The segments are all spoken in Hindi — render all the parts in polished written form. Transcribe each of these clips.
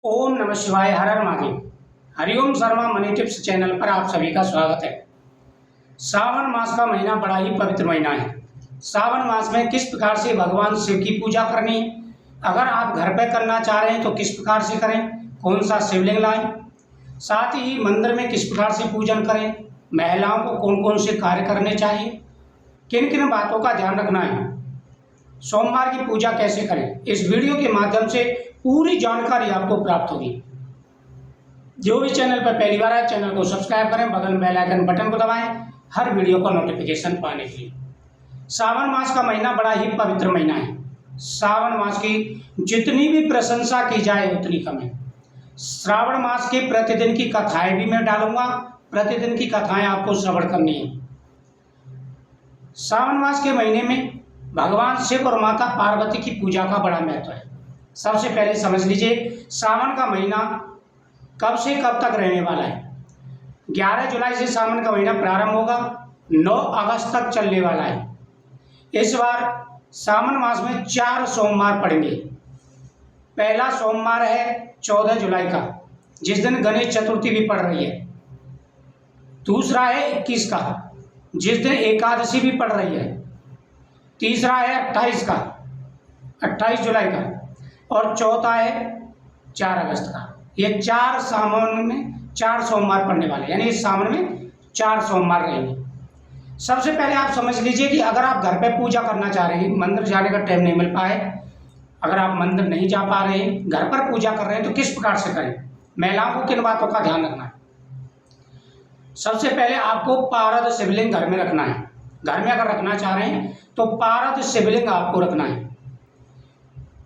ओम नमः शिवाय। हर हर Mahadev. Hariom Sharma money tips channel पर आप सभी का स्वागत है। सावन मास का महीना बड़ा ही पवित्र महीना है। सावन मास में किस प्रकार से भगवान शिव की पूजा करनी है, अगर आप घर पर करना चाह रहे हैं तो किस प्रकार से करें, कौन सा शिवलिंग लाएं, साथ ही मंदिर में किस प्रकार से पूजन करें, महिलाओं को कौन कौन से कार्य करने चाहिए, किन किन बातों का ध्यान रखना है, सोमवार की पूजा कैसे करें, इस वीडियो के माध्यम से पूरी जानकारी आपको प्राप्त होगी। जो भी चैनल पर पहली बार है चैनल को सब्सक्राइब करें, बगल में बेल आइकन बटन को दबाएं हर वीडियो का नोटिफिकेशन पाने के लिए। सावन मास का महीना बड़ा ही पवित्र महीना है। सावन मास की जितनी भी प्रशंसा की जाए उतनी कम है। श्रावण मास के प्रतिदिन की कथाएं भी मैं डालूंगा, प्रतिदिन की कथाएं आपको श्रवण करनी है। सावन मास के महीने में भगवान शिव और माता पार्वती की पूजा का बड़ा महत्व है। सबसे पहले समझ लीजिए सावन का महीना कब से कब तक रहने वाला है। 11 जुलाई से सावन का महीना प्रारंभ होगा, 9 अगस्त तक चलने वाला है। इस बार सावन मास में 4 सोमवार पड़ेंगे। पहला सोमवार है 14 जुलाई का, जिस दिन गणेश चतुर्थी भी पड़ रही है। दूसरा है 21 का, जिस दिन एकादशी भी पड़ रही है। तीसरा है 28 का, 28 जुलाई का, और चौथा है 4 अगस्त का। ये 4 सावन में 4 सोमवार पड़ने वाले, यानी इस सावन में 4 सोमवार रहेंगे। सबसे पहले आप समझ लीजिए कि अगर आप घर पे पूजा करना चाह रहे हैं, मंदिर जाने का टाइम नहीं मिल पाए, अगर आप मंदिर नहीं जा पा रहे हैं, घर पर पूजा कर रहे हैं, तो किस प्रकार से करें, महिलाओं को किन बातों का ध्यान रखना है। सबसे पहले आपको पारद शिवलिंग घर में रखना है। घर में अगर रखना चाह रहे हैं तो पारद शिवलिंग आपको रखना है।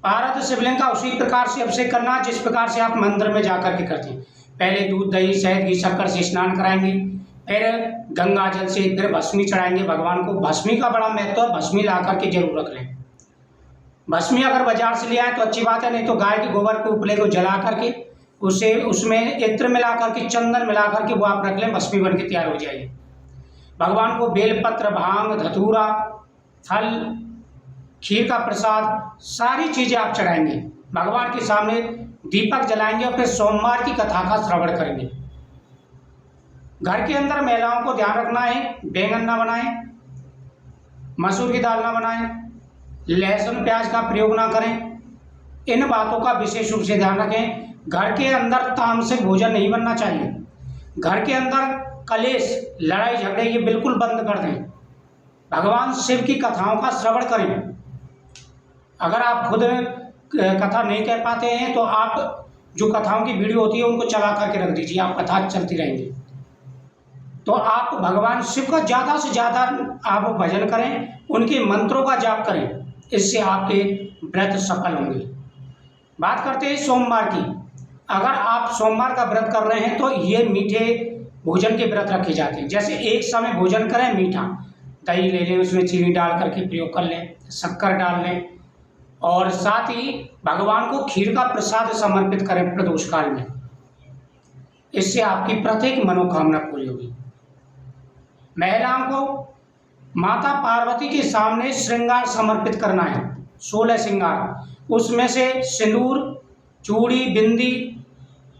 पारद शिवलिंग का उसी प्रकार से अभिषेक करना जिस प्रकार से आप मंदिर में जाकर के करते हैं। पहले दूध दही शहद घी शक्कर से स्नान कराएंगे, फिर गंगा जल से, फिर भस्मी चढ़ाएंगे भगवान को। भस्मी का बड़ा महत्व है, भस्मी ला करके जरूर रख लें। भस्मी अगर बाजार से ले आए तो अच्छी बात है, नहीं तो गाय के गोबर के उपले को जला करके उसे उसमें इत्र मिला करके, चंदन मिला करके वो आप रख लें, भस्मी बन के तैयार हो जाएगी। भगवान को बेलपत्र, भांग, धतूरा, फल, खीर का प्रसाद, सारी चीजें आप चढ़ाएंगे। भगवान के सामने दीपक जलाएंगे और फिर सोमवार की कथा का श्रवण करेंगे। घर के अंदर महिलाओं को ध्यान रखना है, बैंगन ना बनाएं, मसूर की दाल ना बनाएं, लहसुन प्याज का प्रयोग ना करें। इन बातों का विशेष रूप से ध्यान रखें। घर के अंदर तामसिक भोजन नहीं बनना चाहिए। घर के अंदर कलेश, लड़ाई झगड़े ये बिल्कुल बंद कर दें। भगवान शिव की कथाओं का श्रवण करें। अगर आप खुद कथा नहीं कह पाते हैं तो आप जो कथाओं की वीडियो होती है उनको चला करके रख दीजिए, आप कथा चलती रहेंगी। तो आप भगवान शिव का ज़्यादा से ज़्यादा आप भजन करें, उनके मंत्रों का जाप करें, इससे आपके व्रत सफल होंगे। बात करते हैं सोमवार की। अगर आप सोमवार का व्रत कर रहे हैं तो ये मीठे भोजन के व्रत रखे जाते हैं। जैसे एक समय भोजन करें मीठा, दही ले लें, उसमें चीनी डाल करके प्रयोग कर लें, शक्कर डाल लें, और साथ ही भगवान को खीर का प्रसाद समर्पित करें प्रदोष काल में। इससे आपकी प्रत्येक मनोकामना पूरी होगी। महिलाओं को माता पार्वती के सामने श्रृंगार समर्पित करना है, 16 श्रृंगार। उसमें से सिंदूर, चूड़ी, बिंदी,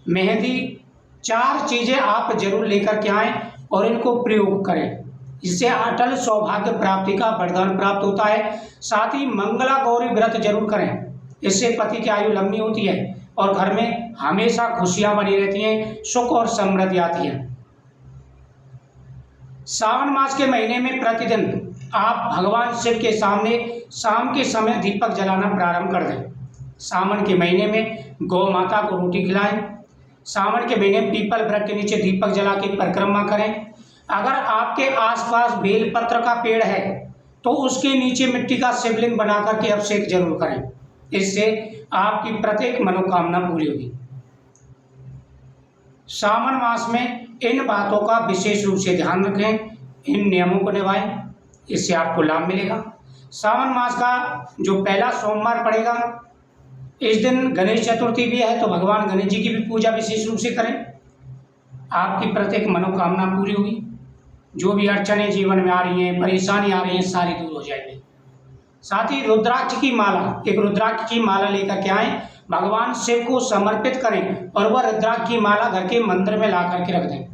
मेहंदी, 4 चीजें आप जरूर लेकर के आएं और इनको प्रयोग करें। इससे अटल सौभाग्य प्राप्ति का वरदान प्राप्त होता है। साथ ही मंगला गौरी व्रत जरूर करें, इससे पति की आयु लंबी होती है और घर में हमेशा खुशियां बनी रहती हैं, सुख और समृद्धि आती है। सावन मास के महीने में प्रतिदिन आप भगवान शिव के सामने शाम के समय दीपक जलाना प्रारंभ कर दें। सावन के महीने में गौ माता को रोटी खिलाएं। सावन के महीने में पीपल वृक्ष के नीचे दीपक जला के परिक्रमा करें। अगर आपके आसपास बेलपत्र का पेड़ है तो उसके नीचे मिट्टी का शिवलिंग बना करके अभिषेक जरूर करें, इससे आपकी प्रत्येक मनोकामना पूरी होगी। सावन मास में इन बातों का विशेष रूप से ध्यान रखें, इन नियमों को निभाएं, इससे आपको लाभ मिलेगा। सावन मास का जो पहला सोमवार पड़ेगा, इस दिन गणेश चतुर्थी भी है, तो भगवान गणेश जी की भी पूजा विशेष रूप से करें। आपकी प्रत्येक मनोकामना पूरी होगी। जो भी अड़चनें जीवन में आ रही हैं, परेशानी आ रही हैं, सारी दूर हो जाएगी। साथ ही रुद्राक्ष की माला, एक रुद्राक्ष की माला लेकर के आएं भगवान शिव को समर्पित करें और वह रुद्राक्ष की माला घर के मंदिर में ला करके रख दें।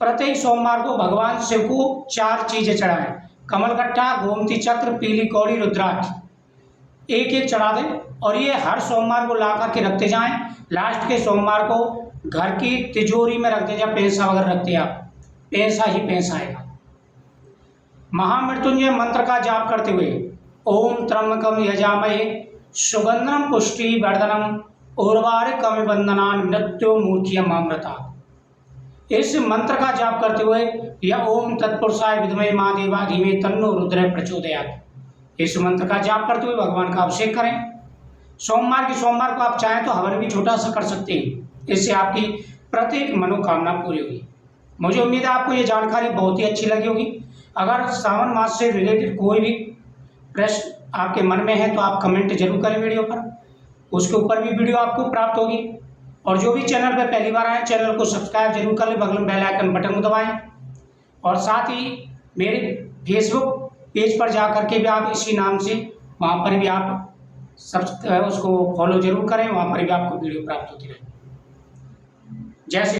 प्रत्येक सोमवार को भगवान शिव को 4 चीजें चढ़ाएं। कमलगट्टा, गोमती चक्र, पीली कौड़ी, रुद्राक्ष एक एक चढ़ा दें और ये हर सोमवार को ला करके रखते जाएं। लास्ट के सोमवार को घर की तिजोरी में रख दें, जब पैसा वगैरह रखते हैं आप, पैसा ही पैसा आएगा। महामृत्युंजय मंत्र का जाप करते हुए ओम त्र्यंबकम यजामहे सुगंधम पुष्टिवर्धनम उर्वारुकमिव बंधनान् मृत्युर्मुक्षीयमामृतात्। इस मंत्र का जाप करते हुए या ओम तत्पुरुषाय विद्महे महादेवा धीमहि तन्नो रुद्रः प्रचोदयात्, इस मंत्र का जाप करते हुए भगवान का अभिषेक करें। सोमवार को आप चाहें तो हवन भी छोटा सा कर सकते हैं, इससे आपकी प्रत्येक मनोकामना पूरी होगी। मुझे उम्मीद है आपको ये जानकारी बहुत ही अच्छी लगी होगी। अगर सावन मास से रिलेटेड कोई भी प्रश्न आपके मन में है तो आप कमेंट जरूर करें वीडियो पर, उसके ऊपर भी वीडियो आपको प्राप्त होगी। और जो भी चैनल पर पहली बार आए चैनल को सब्सक्राइब जरूर कर लें, बगल में बेल आइकन बटन को दबाएं और साथ ही मेरे फेसबुक पेज पर जा करके भी आप इसी नाम से वहाँ पर भी आप उसको फॉलो जरूर करें, वहाँ पर भी आपको वीडियो प्राप्त होती रहे। जय श्री